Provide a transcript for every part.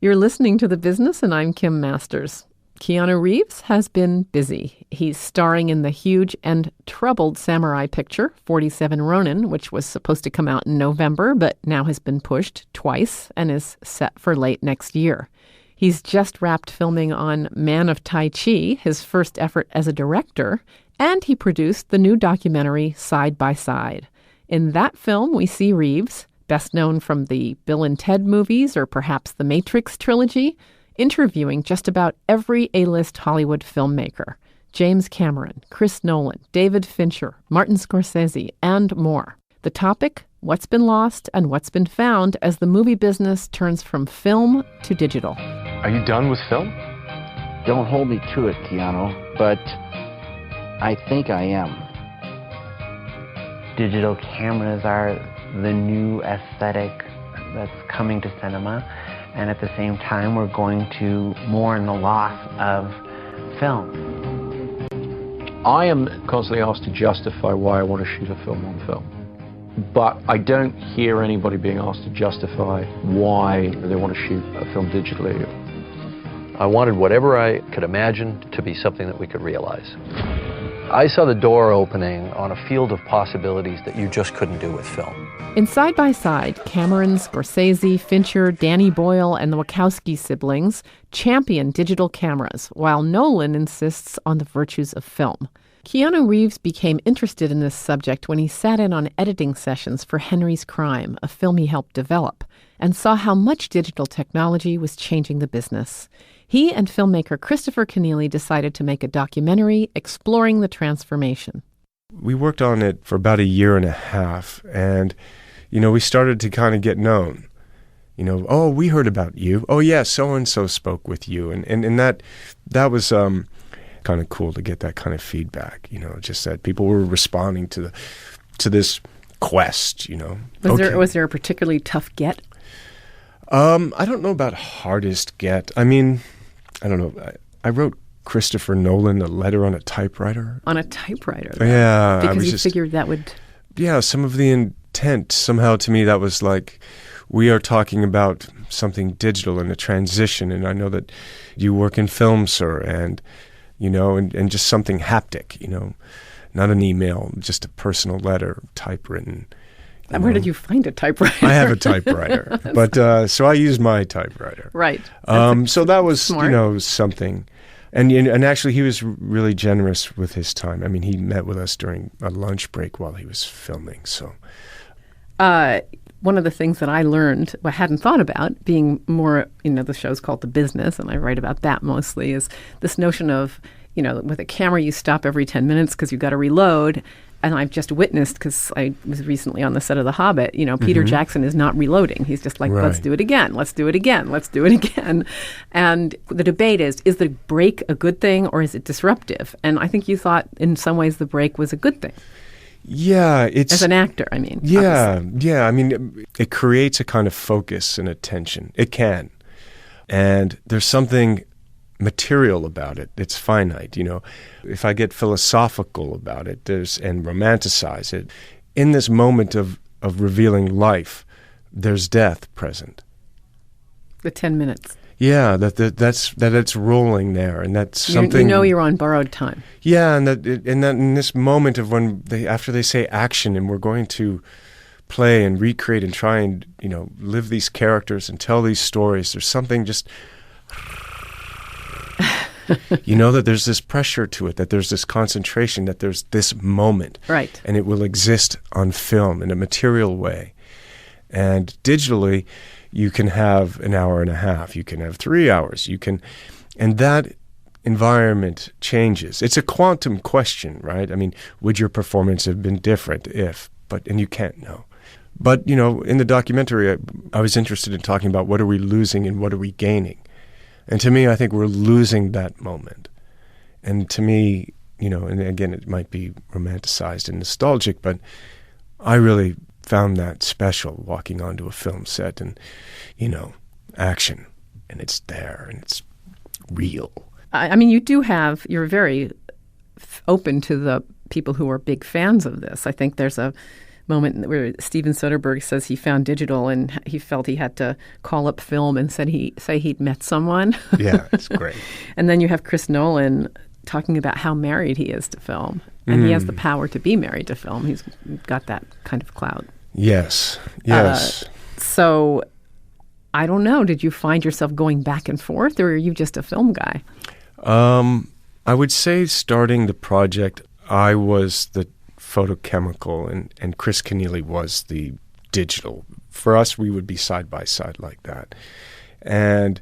You're listening to The Business, and I'm Kim Masters. Keanu Reeves has been busy. He's starring in the huge and troubled samurai picture, 47 Ronin, which was supposed to come out in November, but now has been pushed twice and is set for late next year. He's just wrapped filming on Man of Tai Chi, his first effort as a director, and he produced the new documentary Side by Side. In that film, we see Reeves, best known from the Bill and Ted movies or perhaps the Matrix trilogy, interviewing just about every A-list Hollywood filmmaker. James Cameron, Chris Nolan, David Fincher, Martin Scorsese, and more. The topic, what's been lost and what's been found as the movie business turns from film to digital. Are you done with film? Don't hold me to it, Keanu, but I think I am. Digital cameras are the new aesthetic that's coming to cinema, and at the same time we're going to mourn the loss of film. I am constantly asked to justify why I want to shoot a film on film, but I don't hear anybody being asked to justify why they want to shoot a film digitally. I wanted whatever I could imagine to be something that we could realize. I saw the door opening on a field of possibilities that you just couldn't do with film. In Side by Side, Cameron, Scorsese, Fincher, Danny Boyle, and the Wachowski siblings champion digital cameras, while Nolan insists on the virtues of film. Keanu Reeves became interested in this subject when he sat in on editing sessions for Henry's Crime, a film he helped develop, and saw how much digital technology was changing the business. He and filmmaker Christopher Kenneally decided to make a documentary exploring the transformation. We worked on it for about a year and a half, and, we started to kind of get known. Oh, we heard about you. Oh, yeah, so-and-so spoke with you. And that was kind of cool to get that kind of feedback, just that people were responding to this quest, Was there a particularly tough get? I don't know about hardest get. I mean, I don't know. I wrote Christopher Nolan a letter on a typewriter. On a typewriter? Yeah. Because you figured that would... Yeah, some of the intent, somehow to me, that was like, we are talking about something digital and a transition, and I know that you work in film, sir, and, and just something haptic, not an email, just a personal letter, typewritten. And where did you find a typewriter? I have a typewriter, but so I use my typewriter. Right. So that was, smart. Something. And actually, he was really generous with his time. I mean, he met with us during a lunch break while he was filming. So, one of the things that I learned, I hadn't thought about, being more, the show's called The Business, and I write about that mostly, is this notion of, with a camera, you stop every 10 minutes because you've got to reload. And I've just witnessed, because I was recently on the set of The Hobbit, Peter Jackson is not reloading. He's just like, Let's do it again, let's do it again, let's do it again. And the debate is the break a good thing or is it disruptive? And I think you thought in some ways the break was a good thing. Yeah. As an actor, I mean. Yeah, obviously. yeah. I mean, it creates a kind of focus and attention. It can. And there's something material about it. It's finite, If I get philosophical about it and romanticize it, in this moment of revealing life, there's death present. The 10 minutes. Yeah, that it's rolling there, and that's something. You're on borrowed time. Yeah, and that in this moment of when after they say action, and we're going to play and recreate and try and live these characters and tell these stories. There's something just. That there's this pressure to it, that there's this concentration, that there's this moment. Right. And it will exist on film in a material way. And digitally, you can have an hour and a half, you can have 3 hours, and that environment changes. It's a quantum question, right? I mean, would your performance have been different and you can't know. But, in the documentary, I was interested in talking about what are we losing and what are we gaining. And to me, I think we're losing that moment. And to me, and again, it might be romanticized and nostalgic, but I really found that special, walking onto a film set and, action. And it's there and it's real. I mean, you're very open to the people who are big fans of this. I think there's a moment where Steven Soderbergh says he found digital and he felt he had to call up film and say he'd met someone. Yeah, it's great. And then you have Chris Nolan talking about how married he is to film. And he has the power to be married to film. He's got that kind of clout. Yes. So I don't know. Did you find yourself going back and forth, or are you just a film guy? I would say starting the project, I was the photochemical and Chris Keneally was the digital. For us, we would be side by side like that. And,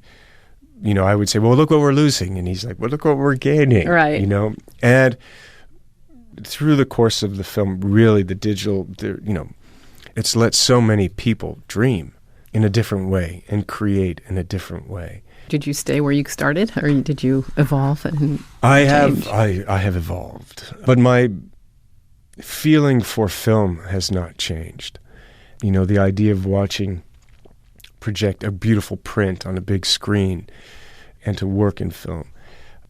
I would say, well, look what we're losing. And he's like, well, look what we're gaining. Right. And through the course of the film, really the digital, it's let so many people dream in a different way and create in a different way. Did you stay where you started, or did you evolve and I change? have evolved, but my feeling for film has not changed. The idea of watching project a beautiful print on a big screen and to work in film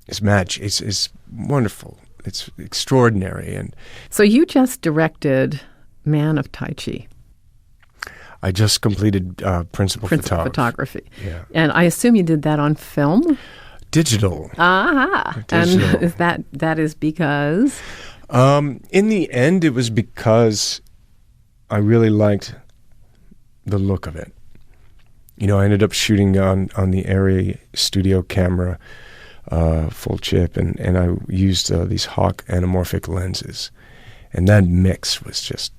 is magic. It's wonderful. It's extraordinary. And so you just directed Man of Tai Chi. I just completed principal photography. Yeah. And I assume you did that on film? Digital. Aha. Digital. And is that is because? In the end, it was because I really liked the look of it. I ended up shooting on the Arri studio camera, full chip, and I used these Hawk anamorphic lenses. And that mix was just,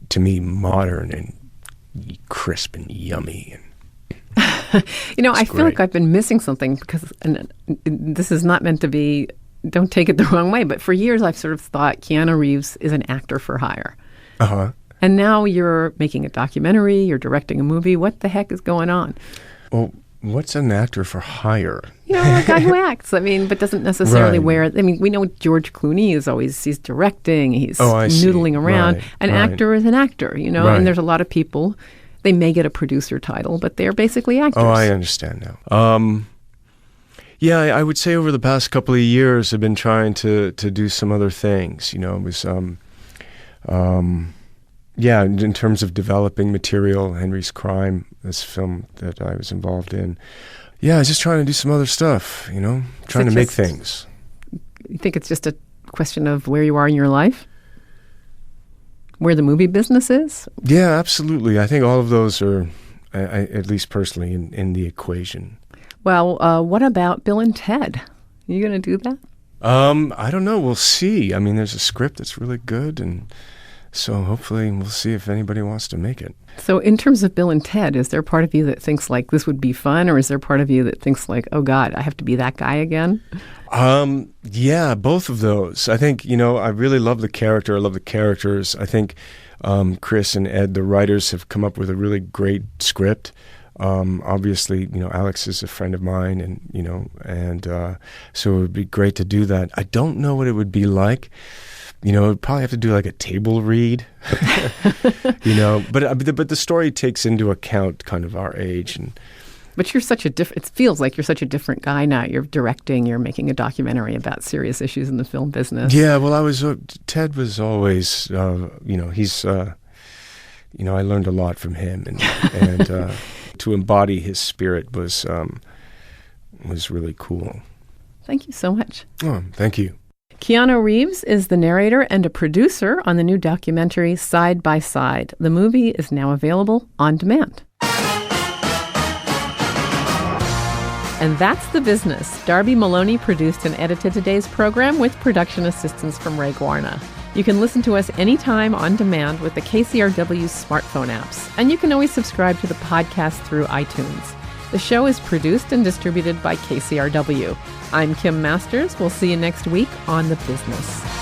to me, modern and crisp and yummy. And I feel like I've been missing something because, and this is not meant to be, don't take it the wrong way, but for years I've sort of thought Keanu Reeves is an actor for hire. Uh-huh. And now you're making a documentary, you're directing a movie. What the heck is going on? Well, what's an actor for hire? A guy who acts. but doesn't necessarily Right. wear. We know George Clooney he's directing, he's I see. noodling around. Right, An right. actor is an actor, Right. and there's a lot of people, they may get a producer title, but they're basically actors. Oh, I understand now. Yeah, I would say over the past couple of years, I've been trying to do some other things. It was, in terms of developing material, Henry's Crime, this film that I was involved in. Yeah, I was just trying to do some other stuff, trying to make things. You think it's just a question of where you are in your life? Where the movie business is? Yeah, absolutely. I think all of those are, at least personally, in the equation. Well, what about Bill and Ted? Are you going to do that? I don't know. We'll see. There's a script that's really good, and so hopefully we'll see if anybody wants to make it. So in terms of Bill and Ted, is there part of you that thinks like this would be fun, or is there part of you that thinks like, oh God, I have to be that guy again? Yeah, both of those. I think, I really love the character. I love the characters. I think Chris and Ed, the writers, have come up with a really great script. Obviously, Alex is a friend of mine, and so it would be great to do that. I don't know what it would be like. I'd probably have to do like a table read, but the story takes into account kind of our age. But you're such it feels like you're such a different guy now. You're directing, you're making a documentary about serious issues in the film business. Yeah, well, Ted was always, he's, I learned a lot from him, and to embody his spirit was really cool. Thank you so much. Oh, thank you. Keanu Reeves is the narrator and a producer on the new documentary Side by Side. The movie is now available on demand. And that's the business. Darby Maloney produced and edited today's program with production assistance from Ray Guarna. You can listen to us anytime on demand with the KCRW smartphone apps. And you can always subscribe to the podcast through iTunes. The show is produced and distributed by KCRW. I'm Kim Masters. We'll see you next week on The Business.